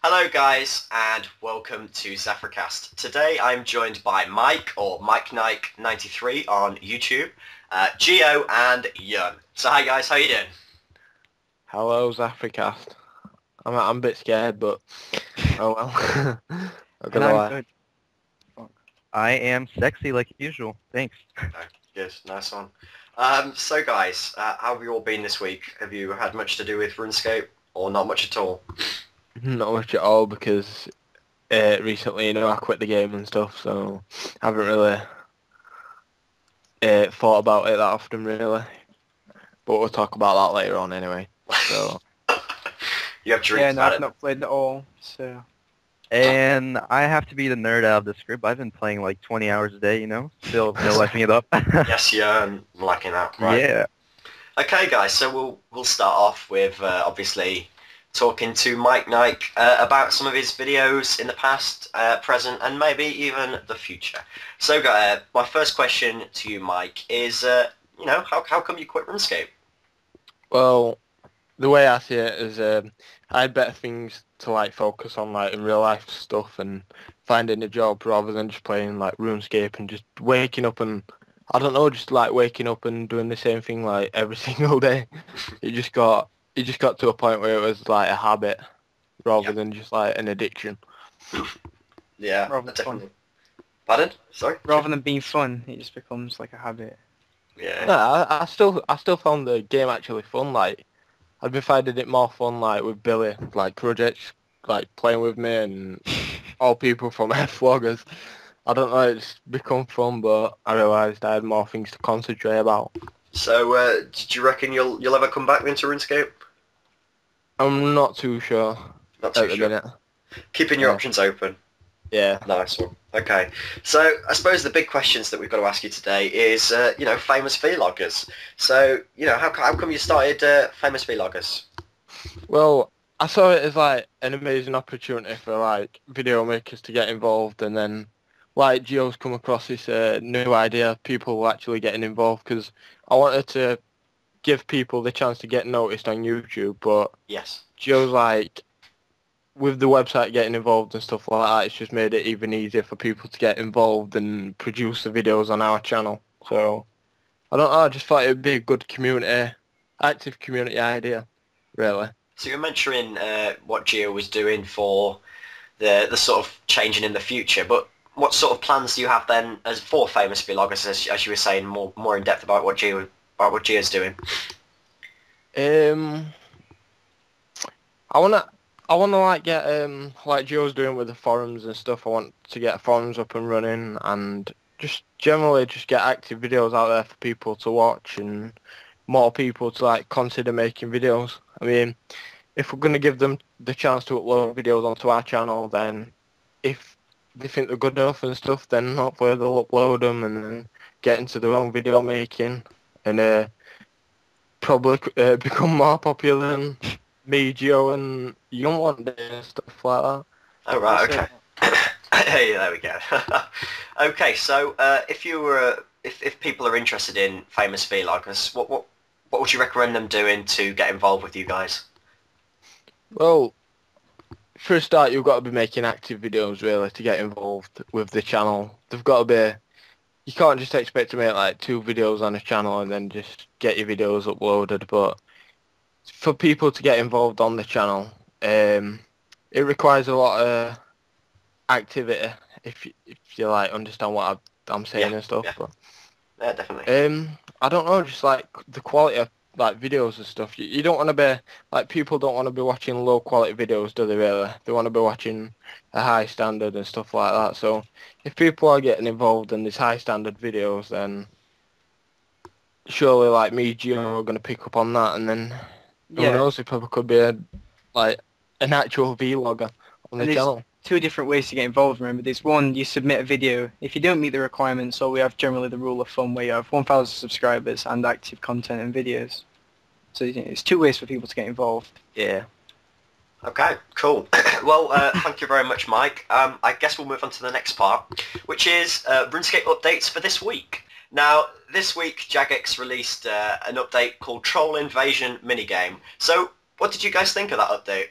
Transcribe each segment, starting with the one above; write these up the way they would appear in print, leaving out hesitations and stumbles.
Hello guys and welcome to ZaffreCast. Today I'm joined by Mike or MikeNike93 on YouTube, Gio and Yun. So hi guys, how you doing? Hello, ZaffreCast. I'm a bit scared, but oh well. Not And gonna I'm lie. good. I am sexy like usual. Thanks. Okay, good, nice one. So guys, how have you all been this week? Have you had much to do with RuneScape or not much at all? Not much at all because recently, I quit the game and stuff, so I haven't really thought about it that often, really. But we'll talk about that later on anyway. So You have Yeah, dreams no, about I've it? not played at all. So. And I have to be the nerd out of this group. I've been playing like 20 hours a day, still no liking it up. Yes, yeah, I'm liking that, right? Yeah. Okay, guys. So we'll start off with obviously talking to Mike Nike about some of his videos in the past, present, and maybe even the future. So, my first question to you, Mike, is how come you quit RuneScape? well, the way I see it is, I had better things to like focus on, like in real life stuff and finding a job rather than just playing like RuneScape and just waking up and I don't know, just like waking up and doing the same thing like every single day. It just got to a point where it was like a habit rather Yeah, than just like an addiction. yeah, Rather than fun. definitely. Pardon? Sorry. Rather than being fun, it just becomes like a habit. Yeah. No, I still found the game actually fun. Like I've been finding it more fun like with Billy, like projects, like playing with me and all people from F-Vloggers. I don't know, it's become fun, but I realised I had more things to concentrate about. So, do you reckon you'll ever come back into RuneScape? I'm not too sure Not too at the sure. minute. Keeping your Yeah. options open. Yeah. Nice one. Okay. So I suppose the big questions that we've got to ask you today is, famous vloggers. So, how come you started famous vloggers? Well, I saw it as like an amazing opportunity for like video makers to get involved, and then like Gio's come across this new idea, people actually getting involved because I wanted to give people the chance to get noticed on YouTube, but Yes. Gio's like with the website getting involved and stuff like that, it's just made it even easier for people to get involved and produce the videos on our channel. So I don't know, I just thought it'd be a good community, active community idea, really. So you're mentioning what Geo was doing for the sort of changing in the future, but what sort of plans do you have then as for famous vloggers, as you were saying more in depth about what Geo's doing? Um, I wanna, I wanna like get like Gio's doing with the forums and stuff. I want to get forums up and running and just generally just get active videos out there for people to watch and more people to like consider making videos. I mean, if we're gonna give them the chance to upload videos onto our channel, then if they think they're good enough and stuff, then hopefully they'll upload them and then get into their own video making and probably become more popular than me, Gio, and Young one day and stuff like that. Oh You right, said okay. Hey, there we go. Okay, so if you were if people are interested in famous vloggers, what would you recommend them doing to get involved with you guys? Well, for a start, you've got to be making active videos really to get involved with the channel. They've got to be. You can't just expect to make like 2 videos on a channel and then just get your videos uploaded. But for people to get involved on the channel, it requires a lot of activity if you like understand what I'm Yeah, saying and stuff. yeah, But yeah, definitely. I don't know, just like the quality of like videos and stuff. You don't want to be like people don't want to be watching low quality videos, do they? Really, they want to be watching a high standard and stuff like that. So if people are getting involved in these high standard videos, then surely like me, Gio, are going to pick up on that, and then who yeah. knows? It probably could be like an actual vlogger on the And there's channel. two different ways to get involved, remember. There's one, you submit a video. If you don't meet the requirements, so we have generally the rule of thumb where you have 1,000 subscribers and active content and videos. So it's two ways for people to get involved. Yeah. Okay, cool. Well, thank you very much, Mike. I guess we'll move on to the next part, which is RuneScape updates for this week. Now, this week, Jagex released an update called Troll Invasion Minigame. So, what did you guys think of that update?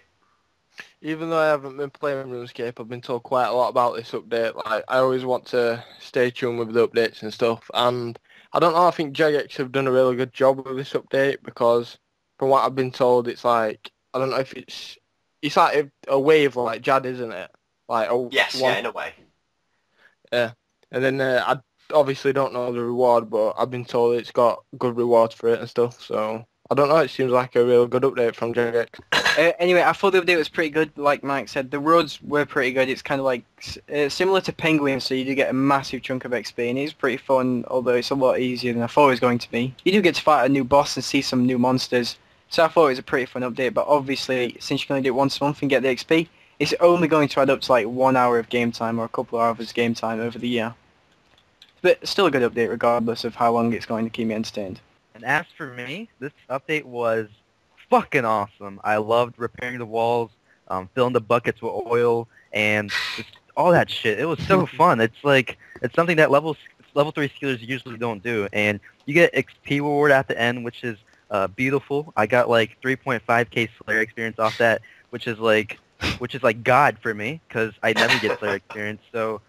even though I haven't been playing RuneScape, I've been told quite a lot about this update. Like, I always want to stay tuned with the updates and stuff. And I don't know, I think Jagex have done a really good job with this update because from what I've been told, it's like, I don't know if it's like a wave like Jad, isn't it? Like a Yes, one, yeah, in a way. yeah. And then I obviously don't know the reward, but I've been told it's got good rewards for it and stuff. So I don't know, it seems like a real good update from Jagex. Anyway, I thought the update was pretty good. Like Mike said, the roads were pretty good. It's kind of like similar to Penguin, so you do get a massive chunk of XP, and it's pretty fun, although it's a lot easier than I thought it was going to be. You do get to fight a new boss and see some new monsters, so I thought it was a pretty fun update, but obviously, since you can only do it once a month and get the XP, it's only going to add up to like 1 hour of game time or a couple of hours game time over the year. But still a good update regardless of how long it's going to keep me entertained. And as for me, this update was fucking awesome. I loved repairing the walls, filling the buckets with oil, and just all that shit. It was so fun. It's something that level 3 skillers usually don't do, and you get XP reward at the end, which is beautiful. I got like 3.5k Slayer experience off that, which is like God for me, because I never get Slayer experience. So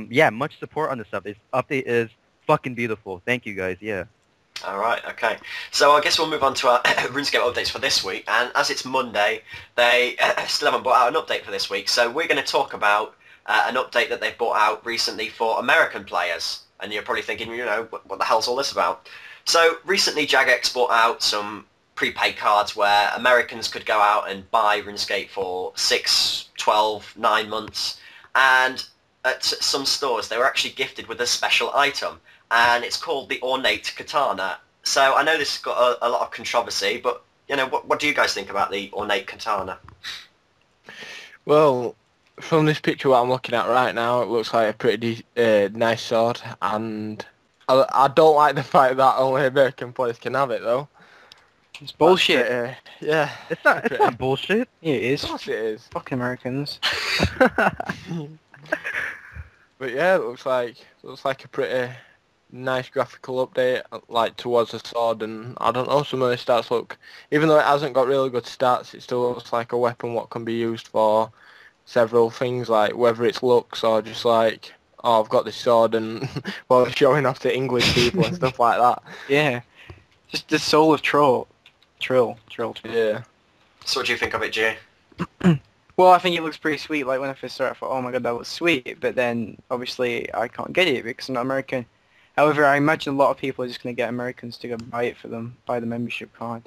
yeah, much support on this update. This update is fucking beautiful. Thank you guys. Yeah. All right, okay. So I guess we'll move on to our RuneScape updates for this week. And as it's Monday, they still haven't brought out an update for this week. So we're going to talk about an update that they've brought out recently for American players. And you're probably thinking, you know, what the hell's all this about? So recently Jagex brought out some prepaid cards where Americans could go out and buy RuneScape for 6, 12, 9 months. And at some stores, they were actually gifted with a special item. And it's called the Ornate Katana. So I know this has got a lot of controversy, but you know, what do you guys think about the Ornate Katana? Well, from this picture what I'm looking at right now, it looks like a pretty nice sword, and I don't like the fact that only American players can have it though. It's bullshit. Yeah. It's not bullshit. Yeah, it is. Of course it is. Fucking Americans. But yeah, it looks like a pretty nice graphical update, like towards the sword, and I don't know, some of the stats look, even though it hasn't got really good stats, it still looks like a weapon what can be used for several things, like whether it's looks or just like, oh, I've got this sword and well, showing off to English people and stuff like that. Yeah. Just the soul of Trill. Yeah. So what do you think of it, Jay? Well, I think it looks pretty sweet. Like when I first started, I thought, oh my god, that looks sweet. But then, obviously, I can't get it because I'm not American. However, I imagine a lot of people are just going to get Americans to go buy it for them, buy the membership card.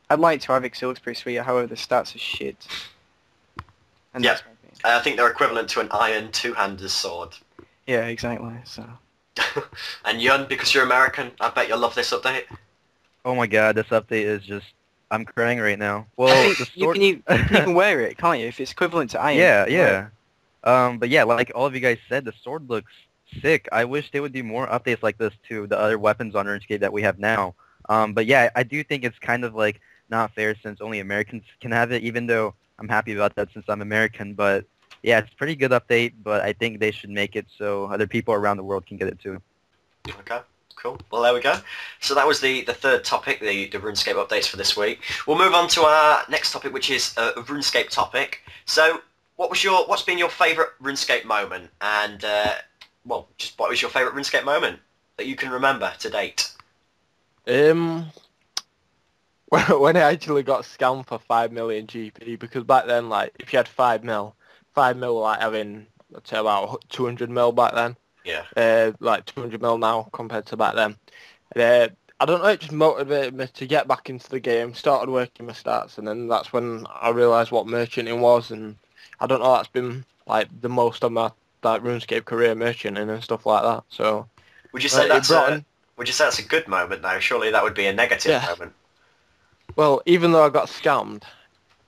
I'd like to have it because it looks pretty sweet. However, the stats are shit. And Yeah. that's my opinion. I think they're equivalent to an iron two-handed sword. Yeah, exactly. So. And Yun, because you're American, I bet you'll love this update. Oh my god, this update is just... I'm crying right now. Well, I the think sword... you can wear it, can't you? If it's equivalent to iron. Yeah, you can wear yeah. But yeah, like all of you guys said, the sword looks sick. I wish they would do more updates like this to the other weapons on RuneScape that we have now. But yeah, I do think it's kind of like not fair since only Americans can have it, even though I'm happy about that since I'm American. But yeah, it's a pretty good update, but I think they should make it so other people around the world can get it too. Okay, cool. Well, there we go. So that was the third topic, the RuneScape updates for this week. We'll move on to our next topic, which is a RuneScape topic. So what's been your favourite RuneScape moment? And, well, just what was your favourite RuneScape moment that you can remember to date? When I actually got scammed for 5 million GP, because back then, like, if you had 5 mil, like having, let's say, about 200 mil back then. Yeah. Like 200 mil now compared to back then. I don't know, it just motivated me to get back into the game, started working my stats, and then that's when I realised what merchanting was, and I don't know, that's been, like, the most of my, like, RuneScape career, merchanting and stuff like that, so... Would you say that's a good moment, though? Surely that would be a negative moment. Well, even though I got scammed,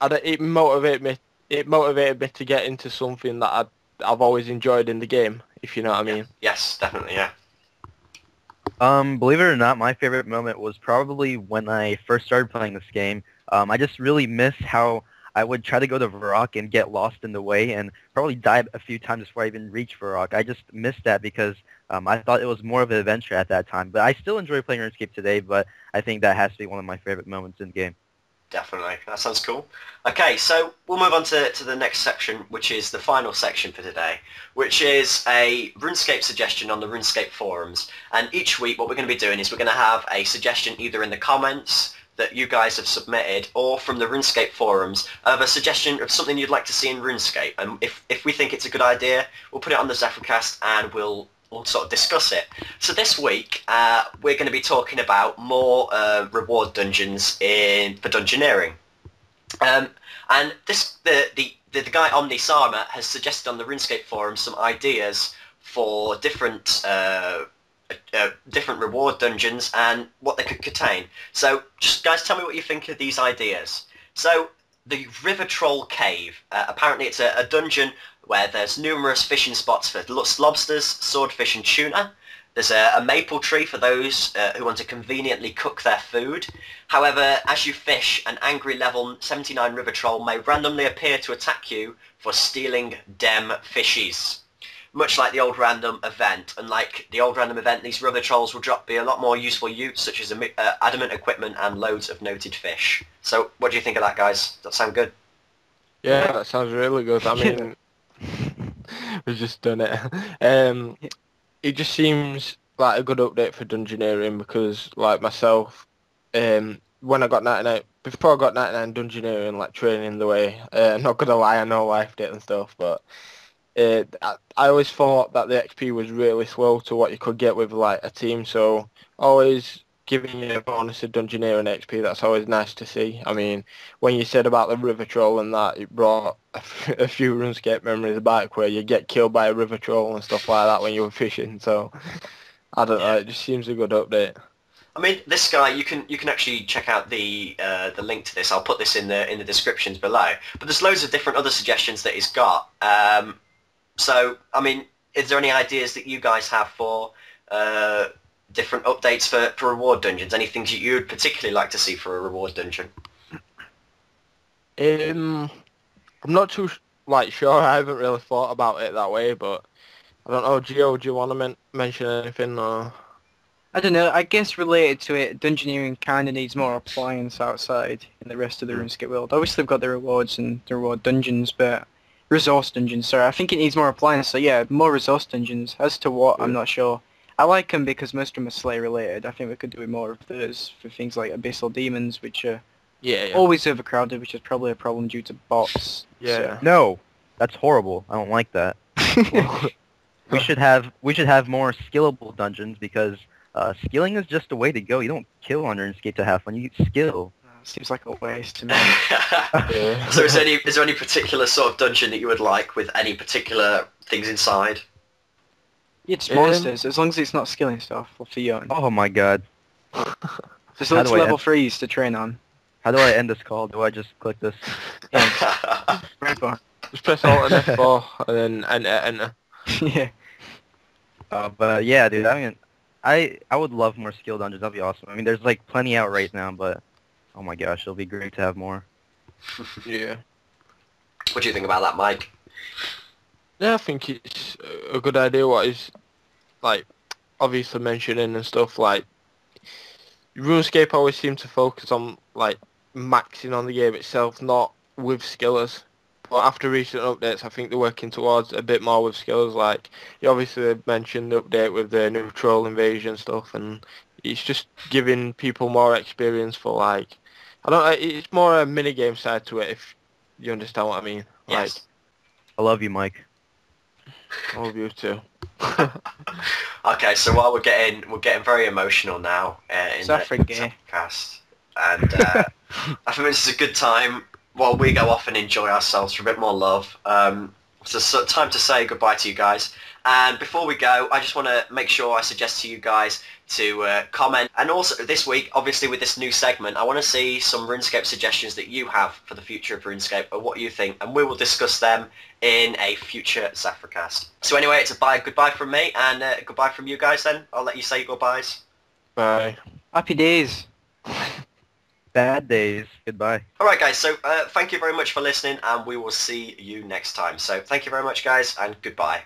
it motivated me to get into something that I've always enjoyed in the game, if you know what I mean. Yes, definitely, yeah. Believe it or not, my favorite moment was probably when I first started playing this game. I just really miss how I would try to go to Varrock and get lost in the way and probably die a few times before I even reach Varrock. I just missed that because I thought it was more of an adventure at that time. But I still enjoy playing RuneScape today, but I think that has to be one of my favorite moments in the game. Definitely. That sounds cool. Okay, so we'll move on to the next section, which is the final section for today, which is a RuneScape suggestion on the RuneScape forums. And each week what we're going to be doing is we're going to have a suggestion either in the comments that you guys have submitted or from the RuneScape forums of a suggestion of something you'd like to see in RuneScape. And if we think it's a good idea, we'll put it on the ZaffreCast and we'll sort of discuss it. So this week we're going to be talking about more reward dungeons for dungeoneering. And the guy Omnisama has suggested on the RuneScape forum some ideas for different reward dungeons and what they could contain. So just guys, tell me what you think of these ideas. So the River Troll Cave. Apparently it's a dungeon where there's numerous fishing spots for lobsters, swordfish and tuna. There's a maple tree for those who want to conveniently cook their food. However, as you fish, an angry level 79 river troll may randomly appear to attack you for stealing dem fishies. Much like the old random event. Unlike the old random event, these river trolls will drop a lot more useful utes such as adamant equipment and loads of noted fish. So what do you think of that, guys? Does that sound good? Yeah, that sounds really good. I mean, we've just done it. It just seems like a good update for dungeoneering because, like myself, when I got 99, before I got 99 dungeoneering, like training the way, not gonna lie, I know life it and stuff, but I always thought that the XP was really slow to what you could get with like a team, so always giving you a bonus of dungeoneering XP, that's always nice to see. I mean, when you said about the river troll and that, it brought a few RuneScape memories back where you get killed by a river troll and stuff like that when you were fishing, so I don't know, it just seems a good update. I mean, this guy, you can actually check out the link to this. I'll put this in the descriptions below. But there's loads of different other suggestions that he's got. So, I mean, is there any ideas that you guys have for different updates for reward dungeons? Any things that you would particularly like to see for a reward dungeon? I'm not too sure. I haven't really thought about it that way, but I don't know. Gio, do you want to mention anything? Or? I don't know, I guess related to it, dungeoneering kind of needs more appliance outside in the rest of the RuneScape world. Obviously they've got the rewards and the reward dungeons, but resource dungeons, sorry. I think it needs more appliance, so yeah, more resource dungeons. As to what, I'm not sure. I like them because most of them are Slay related. I think we could do more of those for things like Abyssal Demons, which are always overcrowded, which is probably a problem due to bots. Yeah. So. No, that's horrible. I don't like that. we should have more skillable dungeons because skilling is just a way to go. You don't kill on RuneScape to have fun. You skill. Seems like a waste to me. So is there any particular sort of dungeon that you would like with any particular things inside? It's monsters, as long as it's not skilling stuff or for young. Oh my god. Just look level 3s to train on. How do I end this call? Do I just click this? Red bar. Just press Alt and F4 and then enter. Yeah. But yeah, dude, I mean, I would love more skill dungeons. That'd be awesome. I mean, there's like plenty out right now, but oh my gosh, it'll be great to have more. Yeah. What do you think about that, Mike? Yeah, I think it's a good idea what is, like, obviously mentioning and stuff, like, RuneScape always seems to focus on, like, maxing on the game itself, not with skillers. But after recent updates, I think they're working towards a bit more with skillers, like, you obviously mentioned the update with the new troll invasion stuff, and it's just giving people more experience for, like, I don't know, it's more a minigame side to it, if you understand what I mean. Yes. Like, I love you, Mike. I love you too. Okay, so while we're getting very emotional now in the ZaffreCast, and I think this is a good time while we go off and enjoy ourselves for a bit more love. So time to say goodbye to you guys. And before we go, I just want to make sure I suggest to you guys to comment. And also this week, obviously with this new segment, I want to see some RuneScape suggestions that you have for the future of RuneScape or what you think. And we will discuss them in a future ZaffreCast. So anyway, it's a goodbye from me and goodbye from you guys then. I'll let you say goodbyes. Bye. Happy days. Bad days. Goodbye. Alright guys, so thank you very much for listening and we will see you next time. So thank you very much guys and goodbye.